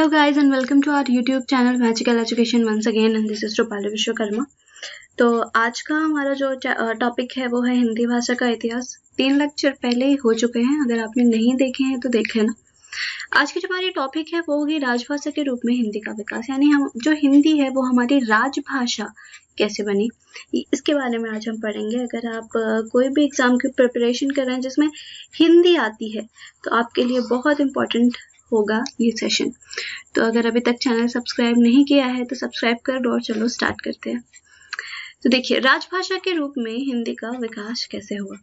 Hello guys and welcome to our YouTube channel Magical Education once again and this is Rupali Vishwakarma. तो आज का हमारा जो टॉपिक है वो है हिंदी भाषा का इतिहास। 3 लेक्चर पहले ही हो चुके हैं, अगर आपने नहीं देखे हैं तो देख लेना। आज की जो हमारी टॉपिक है वो होगी राजभाषा के रूप में हिंदी का विकास, यानी हम जो हिंदी है वो हमारी राजभाषा कैसे बनी, इसके बारे में आज हम पढ़ेंगे। अगर आप कोई भी एग्जाम की प्रिपरेशन कर रहे हैं जिसमें हिंदी आती है तो आपके लिए बहुत इम्पोर्टेंट होगा ये सेशन। तो अगर अभी तक चैनल सब्सक्राइब नहीं किया है तो सब्सक्राइब कर दो और चलो स्टार्ट करते हैं। तो देखिए, राजभाषा के रूप में हिंदी का विकास कैसे हुआ।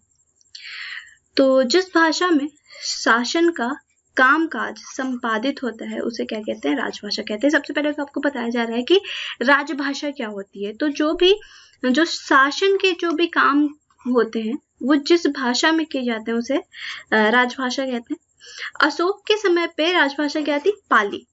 तो जिस भाषा में शासन का कामकाज संपादित होता है उसे क्या कहते हैं, राजभाषा कहते हैं। सबसे पहले तो आपको बताया जा रहा है कि राजभाषा क्या होती है। तो जो शासन के जो भी काम होते हैं वो जिस भाषा में किए जाते हैं उसे राजभाषा कहते हैं। अशोक के समय पे राजभाषा क्या थी, पाली।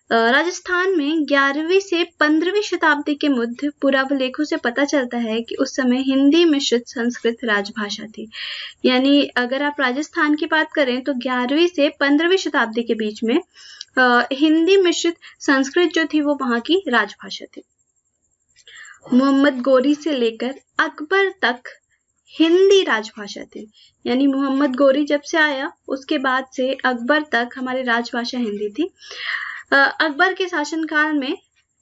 राजस्थान में 11वीं से 15वीं शताब्दी के मध्य पुरावलेखों से पता चलता है कि उस समय हिंदी मिश्रित संस्कृत राजभाषा थी। यानी अगर आप राजस्थान की बात करें तो 11वीं से 15वीं शताब्दी के बीच में हिंदी मिश्रित संस्कृत जो थी वो वहां की राजभाषा थी। मोहम्मद गोरी से लेकर अकबर तक हिंदी राजभाषा थी। यानी मोहम्मद गोरी जब से आया उसके बाद से अकबर तक हमारी राजभाषा हिंदी थी। अकबर के शासनकाल में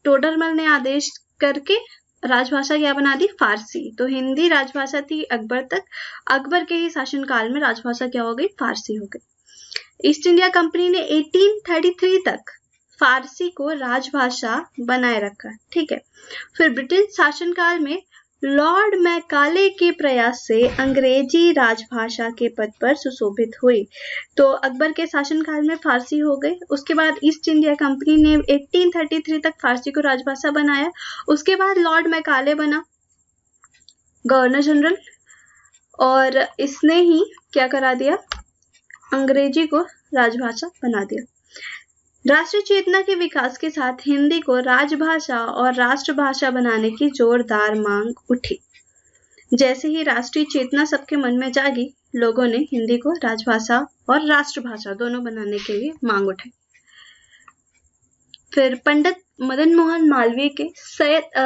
टोडरमल ने आदेश करके राजभाषा क्या बना दी, फारसी। तो हिंदी राजभाषा थी अकबर तक, अकबर के ही शासनकाल में राजभाषा क्या हो गई, फारसी हो गई। ईस्ट इंडिया कंपनी ने 1833 तक फारसी को राजभाषा बनाए रखा, ठीक है। फिर ब्रिटिश शासनकाल में लॉर्ड मैकाले के प्रयास से अंग्रेजी राजभाषा के पद पर सुशोभित हुई। तो अकबर के शासनकाल में फारसी हो गई। उसके बाद ईस्ट इंडिया कंपनी ने 1833 तक फारसी को राजभाषा बनाया। उसके बाद लॉर्ड मैकाले बना गवर्नर जनरल और इसने ही क्या करा दिया, अंग्रेजी को राजभाषा बना दिया। राष्ट्रीय चेतना के विकास के साथ हिंदी को राजभाषा और राष्ट्रभाषा बनाने की जोरदार मांग उठी। जैसे ही राष्ट्रीय चेतना सबके मन में जागी, लोगों ने हिंदी को राजभाषा और राष्ट्रभाषा दोनों बनाने के लिए मांग उठाई। फिर पंडित मदन मोहन मालवीय के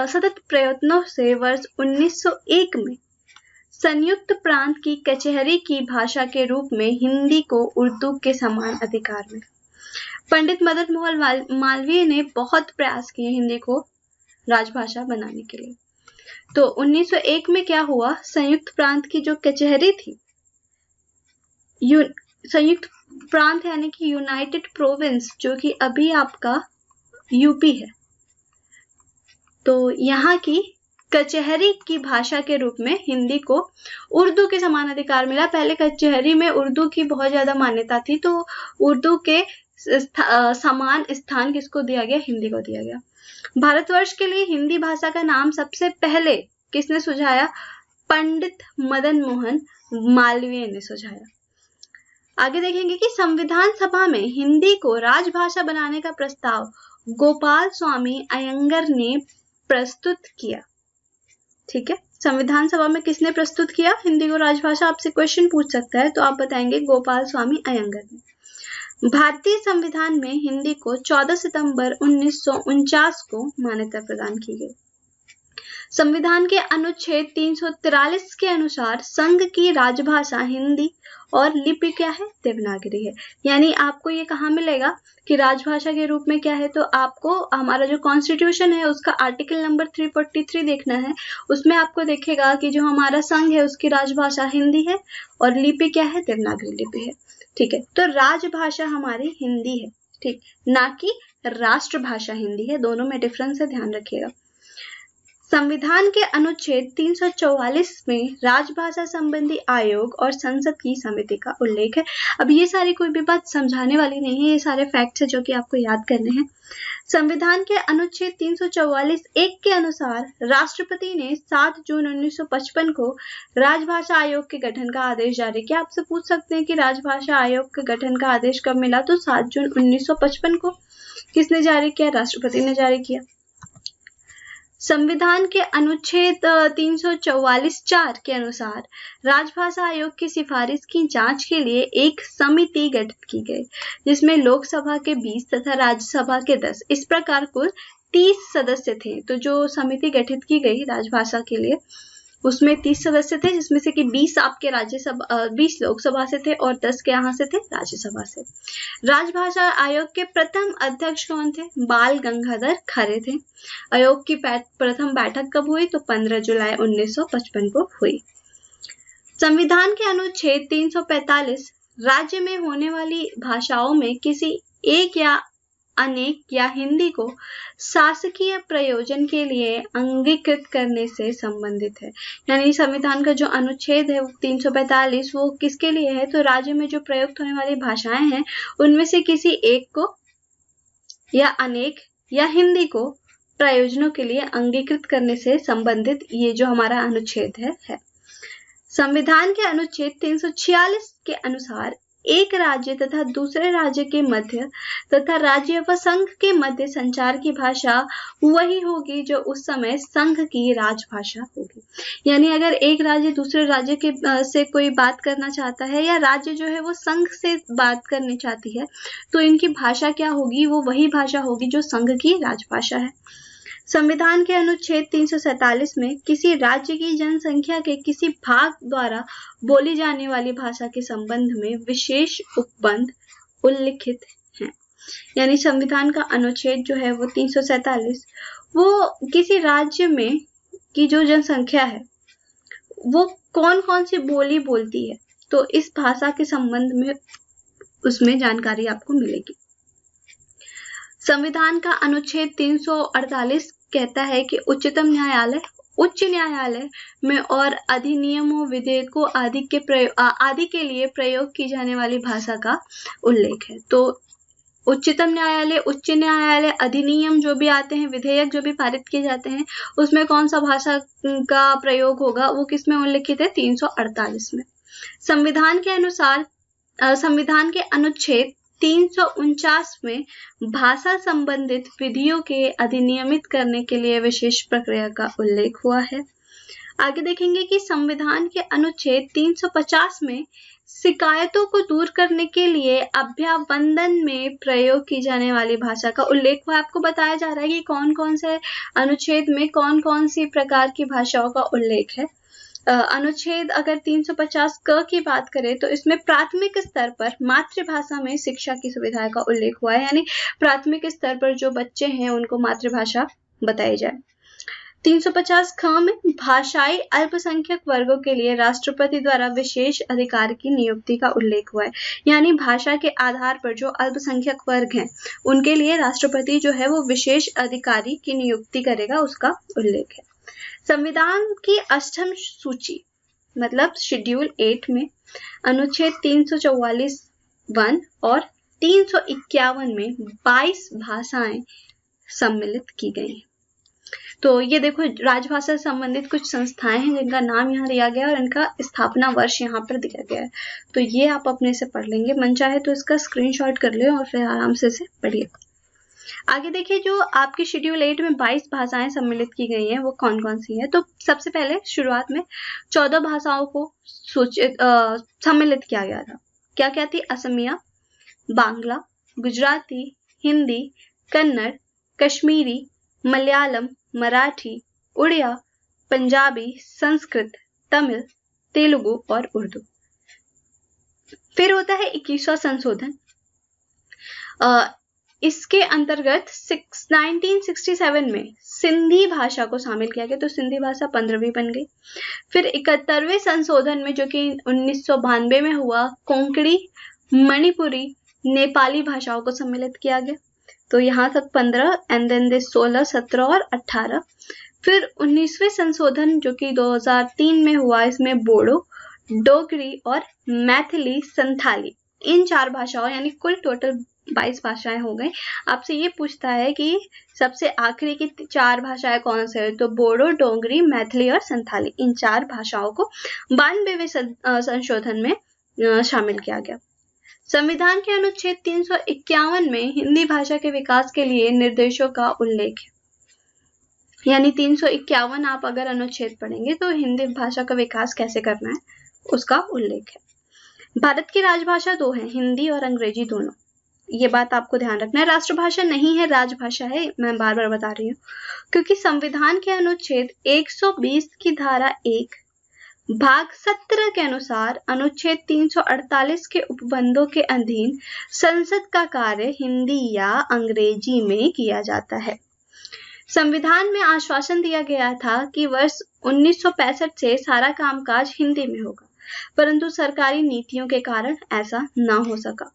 सतत प्रयत्नों से वर्ष 1901 में संयुक्त प्रांत की कचहरी की भाषा के रूप में हिंदी को उर्दू के समान अधिकार मिला। पंडित मदन मोहन मालवीय ने बहुत प्रयास किए हिंदी को राजभाषा बनाने के लिए। तो 1901 में क्या हुआ, संयुक्त प्रांत की जो कचहरी थी, संयुक्त प्रांत यानी कि यूनाइटेड प्रोविंस, जो कि अभी आपका यूपी है, तो यहाँ की कचहरी की भाषा के रूप में हिंदी को उर्दू के समान अधिकार मिला। पहले कचहरी में उर्दू की बहुत ज्यादा मान्यता थी, तो उर्दू के समान स्थान किसको दिया गया, हिंदी को दिया गया। भारतवर्ष के लिए हिंदी भाषा का नाम सबसे पहले किसने सुझाया, पंडित मदन मोहन मालवीय ने सुझाया। आगे देखेंगे कि संविधान सभा में हिंदी को राजभाषा बनाने का प्रस्ताव गोपाल स्वामी अयंगर ने प्रस्तुत किया, ठीक है। संविधान सभा में किसने प्रस्तुत किया हिंदी को राजभाषा, आपसे क्वेश्चन पूछ सकता है तो आप बताएंगे गोपाल स्वामी अयंगर ने। भारतीय संविधान में हिंदी को 14 सितंबर 1949 को मान्यता प्रदान की गई। संविधान के अनुच्छेद 343 के अनुसार संघ की राजभाषा हिंदी और लिपि क्या है, देवनागरी है। यानी आपको ये कहाँ मिलेगा कि राजभाषा के रूप में क्या है, तो आपको हमारा जो कॉन्स्टिट्यूशन है उसका आर्टिकल नंबर 343 देखना है। उसमें आपको देखेगा कि जो हमारा संघ है उसकी राजभाषा हिंदी है और लिपि क्या है, देवनागरी लिपि है, ठीक है। तो राजभाषा हमारी हिंदी है, ठीक, ना कि राष्ट्रभाषा हिंदी है, दोनों में डिफरेंस है, ध्यान रखिएगा। संविधान के अनुच्छेद 344 में राजभाषा संबंधी आयोग और संसद की समिति का उल्लेख है। अब ये सारी कोई भी बात समझाने वाली नहीं है, ये सारे फैक्ट्स है जो कि आपको याद करने हैं। संविधान के अनुच्छेद 344(1) के अनुसार राष्ट्रपति ने 7 जून 1955 को राजभाषा आयोग के गठन का आदेश जारी किया। आपसे पूछ सकते हैं कि राजभाषा आयोग के गठन का आदेश कब मिला, तो 7 जून 1955 को। किसने जारी किया, राष्ट्रपति ने जारी किया। संविधान के अनुच्छेद 344(4) के अनुसार राजभाषा आयोग की सिफारिश की जांच के लिए एक समिति गठित की गई, जिसमें लोकसभा के 20 तथा राज्यसभा के 10 इस प्रकार कुल 30 सदस्य थे। तो जो समिति गठित की गई राजभाषा के लिए उसमें 30 सदस्य थे, जिसमें से कि 20 आपके राज्यसभा 20 लोकसभा से थे और 10 के यहाँ से थे राज्यसभा से। राजभाषा आयोग के प्रथम अध्यक्ष कौन थे? बाल गंगाधर खरे थे। आयोग की प्रथम बैठक कब हुई? तो 15 जुलाई 1955 को हुई। संविधान के अनुच्छेद 345 राज्य में होने वाली भाषाओं में किसी एक या अनेक या हिंदी को शासकीय प्रयोजन के लिए अंगीकृत करने से संबंधित है। यानी संविधान का जो अनुच्छेद है वो 345 वो किसके लिए है? तो राज्य में जो प्रयुक्त होने वाली भाषाएं हैं उनमें से किसी एक को या अनेक या हिंदी को प्रयोजनों के लिए अंगीकृत करने से संबंधित ये जो हमारा अनुच्छेद है। संविधान के अनुच्छेद 346 के अनुसार एक राज्य तथा दूसरे राज्य के मध्य तथा राज्य व संघ के मध्य संचार की भाषा वही होगी जो उस समय संघ की राजभाषा होगी। यानी अगर एक राज्य दूसरे राज्य के से कोई बात करना चाहता है या राज्य जो है वो संघ से बात करनी चाहती है तो इनकी भाषा क्या होगी? वो वही भाषा होगी जो संघ की राजभाषा है। संविधान के अनुच्छेद 347 में किसी राज्य की जनसंख्या के किसी भाग द्वारा बोली जाने वाली भाषा के संबंध में विशेष उपबंध उल्लिखित हैं। यानी संविधान का अनुच्छेद जो है वो 347 वो किसी राज्य में की जो जनसंख्या है वो कौन कौन सी बोली बोलती है तो इस भाषा के संबंध में उसमें जानकारी आपको मिलेगी। संविधान का अनुच्छेद 348 कहता है कि उच्चतम न्यायालय उच्च न्यायालय में और अधिनियमों विधेयकों आदि के लिए प्रयोग की जाने वाली भाषा का उल्लेख है। तो उच्चतम न्यायालय उच्च न्यायालय अधिनियम जो भी आते हैं विधेयक जो भी पारित किए जाते हैं उसमें कौन सा भाषा का प्रयोग होगा वो किसमें उल्लिखित है? 348 में। संविधान के अनुच्छेद 349 में भाषा संबंधित विधियों के अधिनियमित करने के लिए विशेष प्रक्रिया का उल्लेख हुआ है। आगे देखेंगे कि संविधान के अनुच्छेद 350 में शिकायतों को दूर करने के लिए अभ्यावंदन में प्रयोग की जाने वाली भाषा का उल्लेख हुआ। आपको बताया जा रहा है कि कौन कौन से अनुच्छेद में कौन कौन सी प्रकार की भाषाओं का उल्लेख है। अनुच्छेद अगर 350 क की बात करें तो इसमें प्राथमिक स्तर पर मातृभाषा में शिक्षा की सुविधा का उल्लेख हुआ है। यानी प्राथमिक स्तर पर जो बच्चे हैं उनको मातृभाषा बताई जाए। 350 ख में भाषाई अल्पसंख्यक वर्गों के लिए राष्ट्रपति द्वारा विशेष अधिकार की नियुक्ति का उल्लेख हुआ है। यानी भाषा के आधार पर जो अल्पसंख्यक वर्ग हैं उनके लिए राष्ट्रपति जो है वो विशेष अधिकारी की नियुक्ति करेगा, उसका उल्लेख है। संविधान की अष्टम सूची मतलब शेड्यूल 8 में अनुच्छेद 344(1) और 351 में 22 भाषाएं सम्मिलित की गई हैं। तो ये देखो राजभाषा से संबंधित कुछ संस्थाएं हैं जिनका नाम यहाँ दिया गया है और इनका स्थापना वर्ष यहाँ पर दिया गया है। तो ये आप अपने से पढ़ लेंगे, मन चाहे तो इसका स्क्रीनशॉट कर ले और फिर आराम से इसे पढ़िए। आगे देखिए जो आपकी शेड्यूल 8 में 22 भाषाएं सम्मिलित की गई हैं वो कौन कौन सी हैं। तो सबसे पहले शुरुआत में 14 भाषाओं को सम्मिलित किया गया था। क्या क्या थी? असमिया, बांग्ला, गुजराती, हिंदी, कन्नड़, कश्मीरी, मलयालम, मराठी, उड़िया, पंजाबी, संस्कृत, तमिल, तेलुगु और उर्दू। फिर होता है 21वां संशोधन। इसके अंतर्गत 1967 में सिंधी भाषा को शामिल किया गया, तो सिंधी भाषा 15वीं बन गई। फिर 71वें संशोधन में जो कि 1992 में हुआ, कोंकणी, मणिपुरी, नेपाली भाषाओं को सम्मिलित किया गया। तो यहाँ तक 15 एंड देन 16, 17 और 18। फिर 19वें संशोधन जो कि 2003 में हुआ, इसमें बोडो, डोगरी और मैथिली, संथाली इन 4 भाषाओं यानी कुल टोटल 22 भाषाएं हो गई। आपसे ये पूछता है कि सबसे आखिरी की 4 भाषाएं कौन से है, तो बोडो, डोगरी, मैथिली और संथाली इन 4 भाषाओं को 92वें संशोधन में शामिल किया गया। संविधान के अनुच्छेद 351 में हिंदी भाषा के विकास के लिए निर्देशों का उल्लेख है। यानी 351 आप अगर अनुच्छेद पढ़ेंगे तो हिंदी भाषा का विकास कैसे करना है उसका उल्लेख है। भारत की राजभाषा 2 है, हिंदी और अंग्रेजी दोनों। ये बात आपको ध्यान रखना है, राष्ट्रभाषा नहीं है, राजभाषा है। मैं बार बार बता रही हूँ क्योंकि संविधान के अनुच्छेद 120 की धारा 1 भाग 17 के अनुसार अनुच्छेद 348 के उपबंधों के अधीन संसद का कार्य हिंदी या अंग्रेजी में किया जाता है। संविधान में आश्वासन दिया गया था कि वर्ष 1965 से सारा कामकाज हिंदी में होगा, परंतु सरकारी नीतियों के कारण ऐसा न हो सका।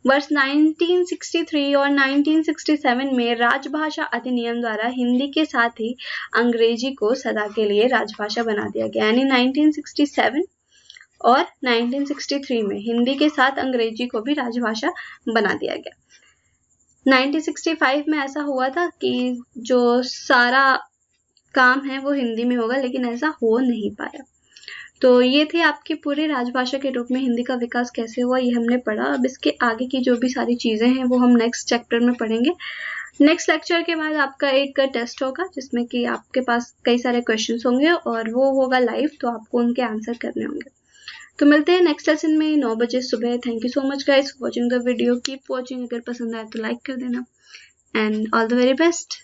वर्ष 1963 और 1967 में राजभाषा अधिनियम द्वारा हिंदी के साथ ही अंग्रेजी को सदा के लिए राजभाषा बना दिया गया। यानी 1967 और 1963 में हिंदी के साथ अंग्रेजी को भी राजभाषा बना दिया गया। 1965 में ऐसा हुआ था कि जो सारा काम है वो हिंदी में होगा, लेकिन ऐसा हो नहीं पाया। तो ये थे आपकी पूरी राजभाषा के रूप में हिंदी का विकास कैसे हुआ, ये हमने पढ़ा। अब इसके आगे की जो भी सारी चीज़ें हैं वो हम नेक्स्ट चैप्टर में पढ़ेंगे। नेक्स्ट लेक्चर के बाद आपका एक टेस्ट होगा जिसमें कि आपके पास कई सारे क्वेश्चंस होंगे और वो होगा लाइव, तो आपको उनके आंसर करने होंगे। तो मिलते हैं नेक्स्ट लेसन में 9 बजे सुबह। Thank you so much guys for watching the video. Keep watching. अगर पसंद आए तो लाइक कर देना and all the very best.